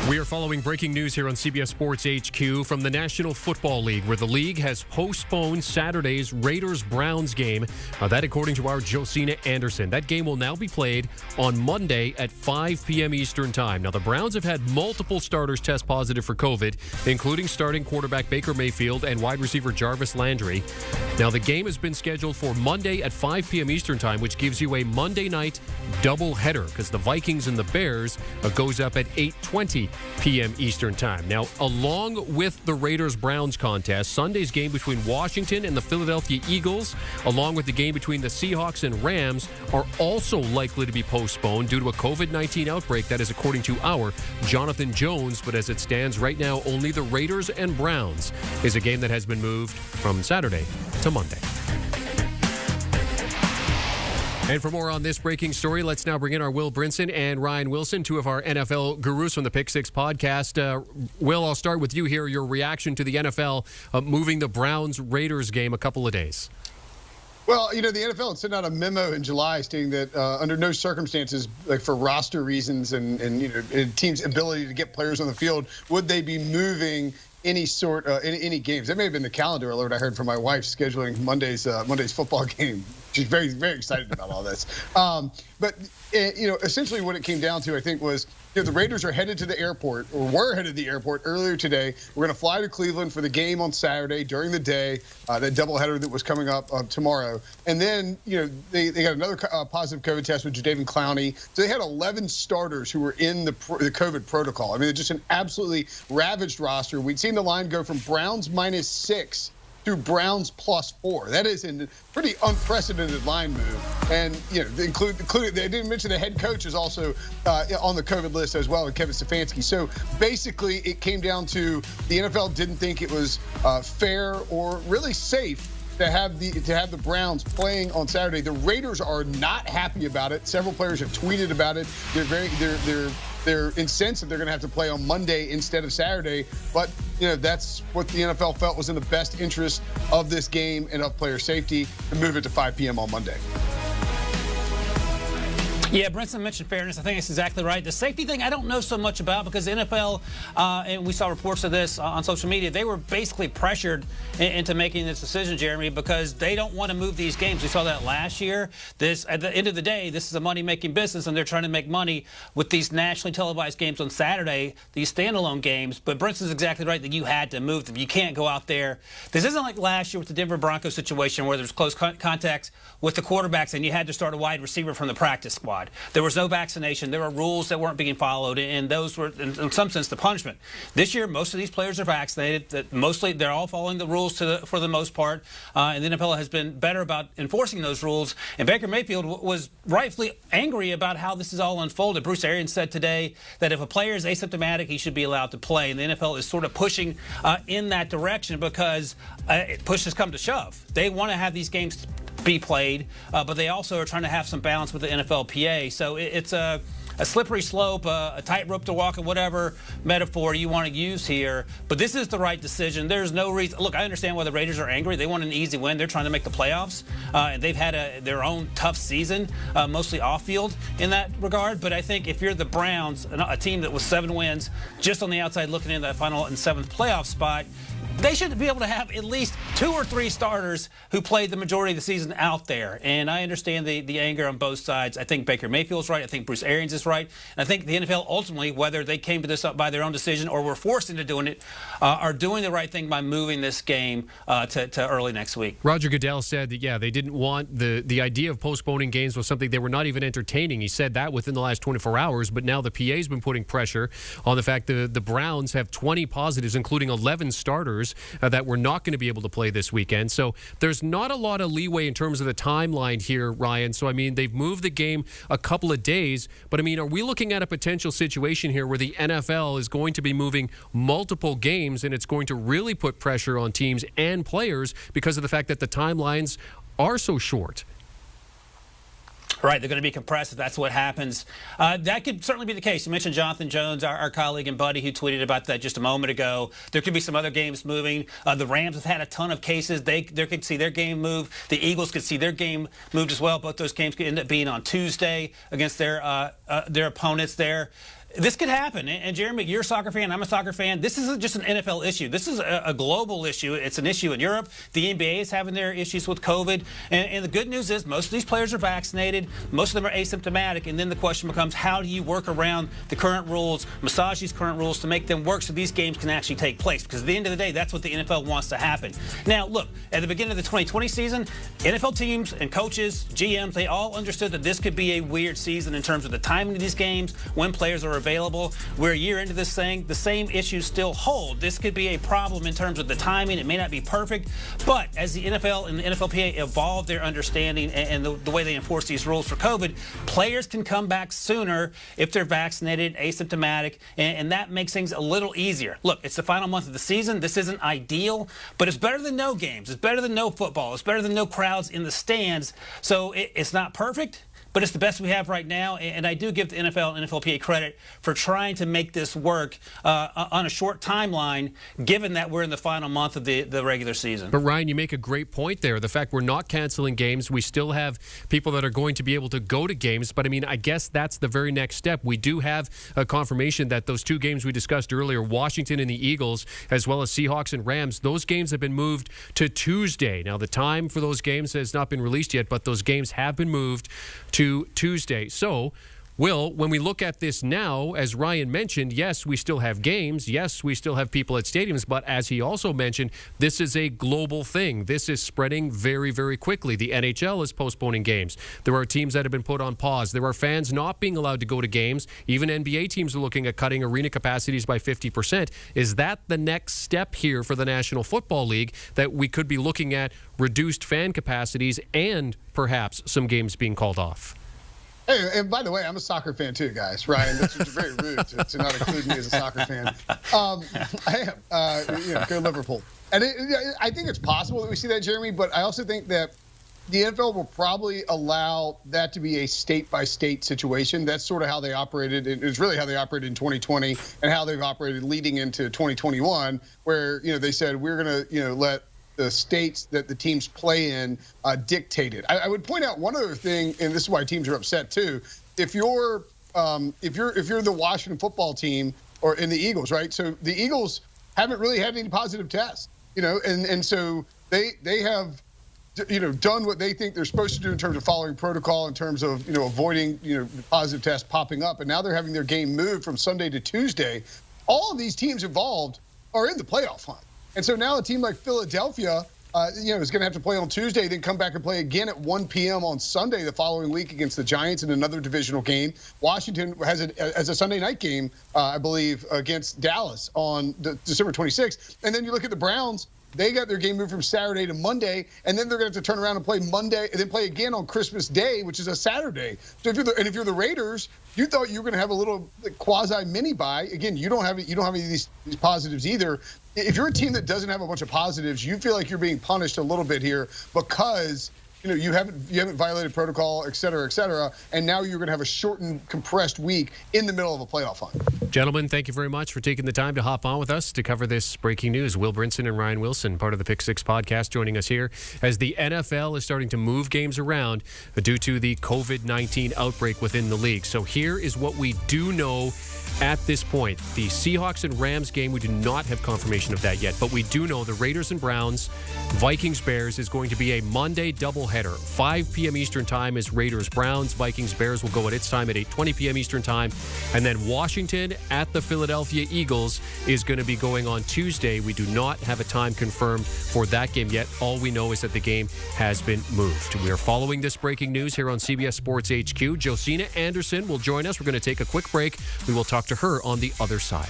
We are following breaking news here on CBS Sports HQ from the National Football League, where the league has postponed Saturday's Raiders-Browns game. That according to our Josina Anderson. That game will now be played on Monday at 5 p.m. Eastern Time. Now, the Browns have had multiple starters test positive for COVID, including starting quarterback Baker Mayfield and wide receiver Jarvis Landry. Now, the game has been scheduled for Monday at 5 p.m. Eastern Time, which gives you a Monday night doubleheader because the Vikings and the Bears goes up at 8:20 p.m. Eastern Time. Now, along with the Raiders-Browns contest, Sunday's game between Washington and the Philadelphia Eagles, along with the game between the Seahawks and Rams, are also likely to be postponed due to a COVID-19 outbreak. That is according to our Jonathan Jones. But as it stands right now, only the Raiders and Browns is a game that has been moved from Saturday to Monday. And for more on this breaking story, let's now bring in our Will Brinson and Ryan Wilson, two of our NFL gurus from the Pick Six podcast. Will, I'll start with you here. Your reaction to the NFL moving the Browns-Raiders game a couple of days. Well, you know, the NFL had sent out a memo in July stating that under no circumstances, like for roster reasons and you know, teams' ability to get players on the field, would they be moving any any games. That may have been the calendar alert I heard from my wife scheduling Monday's football game. She's very, very excited about all this. But you know, essentially what it came down to, I think, was the Raiders are headed to the airport, or were headed to the airport earlier today. We're going to fly to Cleveland for the game on Saturday during the day, that doubleheader that was coming up tomorrow. And then, you know, they got another positive COVID test with Jadeveon Clowney. So they had 11 starters who were in the COVID protocol. I mean, it's just an absolutely ravaged roster. We'd seen the line go from Browns -6 to Browns +4. That is a pretty unprecedented line move. And, you know, including they didn't mention the head coach is also on the COVID list as well, and Kevin Stefanski. So basically it came down to the NFL didn't think it was fair or really safe to have the Browns playing on Saturday. The Raiders are not happy about it. Several players have tweeted about it. They're incensed that they're going to have to play on Monday instead of Saturday. But, you know, that's what the NFL felt was in the best interest of this game and of player safety to move it to 5 p.m. on Monday. Yeah, Brinson mentioned fairness. I think it's exactly right. The safety thing, I don't know so much about because the NFL, and we saw reports of this on social media, they were basically pressured into making this decision, Jeremy, because they don't want to move these games. We saw that last year. At the end of the day, this is a money-making business, and they're trying to make money with these nationally televised games on Saturday, these standalone games. But Brinson's exactly right that you had to move them. You can't go out there. This isn't like last year with the Denver Broncos situation where there's close contacts with the quarterbacks, and you had to start a wide receiver from the practice squad. There was no vaccination. There were rules that weren't being followed, and those were, in some sense, the punishment. This year, most of these players are vaccinated. Mostly, they're all following the rules for the most part, and the NFL has been better about enforcing those rules. And Baker Mayfield was rightfully angry about how this is all unfolded. Bruce Arians said today that if a player is asymptomatic, he should be allowed to play, and the NFL is sort of pushing in that direction because push has come to shove. They want to have these games be played, but they also are trying to have some balance with the NFLPA. So it's a slippery slope, a tightrope to walk, and whatever metaphor you want to use here. But this is the right decision. There's no reason. Look, I understand why the Raiders are angry. They want an easy win. They're trying to make the playoffs. And they've had their own tough season, mostly off-field in that regard. But I think if you're the Browns, a team that was 7 wins, just on the outside looking in that final and 7th playoff spot, they should be able to have at least 2 or 3 starters who played the majority of the season out there. And I understand the anger on both sides. I think Baker Mayfield's right. I think Bruce Arians is right. And I think the NFL ultimately, whether they came to this up by their own decision or were forced into doing it, are doing the right thing by moving this game to early next week. Roger Goodell said that, yeah, they didn't want the idea of postponing games was something they were not even entertaining. He said that within the last 24 hours. But now the PA's been putting pressure on the fact that the Browns have 20 positives, including 11 starters that we're not going to be able to play this weekend. So there's not a lot of leeway in terms of the timeline here, Ryan. So, I mean, they've moved the game a couple of days. But, I mean, are we looking at a potential situation here where the NFL is going to be moving multiple games and it's going to really put pressure on teams and players because of the fact that the timelines are so short? Right, they're going to be compressed if that's what happens. That could certainly be the case. You mentioned Jonathan Jones, our colleague and buddy, who tweeted about that just a moment ago. There could be some other games moving. The Rams have had a ton of cases. They could see their game move. The Eagles could see their game moved as well. Both those games could end up being on Tuesday against their opponents there. this could happen. And Jeremy, you're a soccer fan. I'm a soccer fan. This isn't just an NFL issue. This is a global issue. It's an issue in Europe. The NBA is having their issues with COVID. And the good news is most of these players are vaccinated. Most of them are asymptomatic. And then the question becomes, how do you work around the current rules, massage these current rules to make them work so these games can actually take place? Because at the end of the day, that's what the NFL wants to happen. Now, look, at the beginning of the 2020 season, NFL teams and coaches, GMs, they all understood that this could be a weird season in terms of the timing of these games, when players are available. We're a year into this thing. The same issues still hold. This could be a problem in terms of the timing. It may not be perfect, but as the NFL and the NFLPA evolve their understanding and the way they enforce these rules for COVID, players can come back sooner if they're vaccinated, asymptomatic, and that makes things a little easier. Look, it's the final month of the season. This isn't ideal, but it's better than no games. It's better than no football. It's better than no crowds in the stands. So it's not perfect, but it's the best we have right now, and I do give the NFL and NFLPA credit for trying to make this work on a short timeline, given that we're in the final month of the regular season. But, Ryan, you make a great point there. The fact we're not canceling games, we still have people that are going to be able to go to games, but, I mean, I guess that's the very next step. We do have a confirmation that those two games we discussed earlier, Washington and the Eagles, as well as Seahawks and Rams, those games have been moved to Tuesday. Now, the time for those games has not been released yet, but those games have been moved to Tuesday. So, Will, when we look at this now, as Ryan mentioned, yes, we still have games. Yes, we still have people at stadiums. But as he also mentioned, this is a global thing. This is spreading very, very quickly. The NHL is postponing games. There are teams that have been put on pause. There are fans not being allowed to go to games. Even NBA teams are looking at cutting arena capacities by 50%. Is that the next step here for the National Football League, that we could be looking at reduced fan capacities and perhaps some games being called off? Hey, and by the way, I'm a soccer fan too, guys. Ryan, that's very rude to not include me as a soccer fan. I am. Go Liverpool. And I think it's possible that we see that, Jeremy, but I also think that the NFL will probably allow that to be a state-by-state situation. That's sort of how they operated. It was really how they operated in 2020 and how they've operated leading into 2021, where, they said we're going to, let the states that the teams play in dictate it. I would point out one other thing, and this is why teams are upset too. If you're the Washington football team or in the Eagles, right? So the Eagles haven't really had any positive tests, and so they have, done what they think they're supposed to do in terms of following protocol, in terms of, avoiding, positive tests popping up. And now they're having their game moved from Sunday to Tuesday. All of these teams involved are in the playoff hunt. And so now a team like Philadelphia, is going to have to play on Tuesday, then come back and play again at 1 p.m. on Sunday the following week against the Giants in another divisional game. Washington has a Sunday night game, I believe, against Dallas on December 26th. And then you look at the Browns. They got their game moved from Saturday to Monday, and then they're going to have to turn around and play Monday, and then play again on Christmas Day, which is a Saturday. So if you're the Raiders, you thought you were going to have a little quasi mini bye. Again, you don't have any of these positives either. If you're a team that doesn't have a bunch of positives, you feel like you're being punished a little bit here because you haven't violated protocol, et cetera, and now you're going to have a shortened, compressed week in the middle of a playoff hunt. Gentlemen, thank you very much for taking the time to hop on with us to cover this breaking news. Will Brinson and Ryan Wilson, part of the Pick Six podcast, joining us here as the NFL is starting to move games around due to the COVID-19 outbreak within the league. So here is what we do know at this point. The Seahawks and Rams game, we do not have confirmation of that yet, but we do know the Raiders and Browns, Vikings-Bears is going to be a Monday doubleheader. 5 p.m. Eastern time is Raiders-Browns. Vikings-Bears will go at its time at 8:20 p.m. Eastern time. And then Washington at the Philadelphia Eagles is going to be going on Tuesday. We do not have a time confirmed for that game yet. All we know is that the game has been moved. We are following this breaking news here on CBS Sports HQ. Josina Anderson will join us. We're going to take a quick break. We will talk to her on the other side.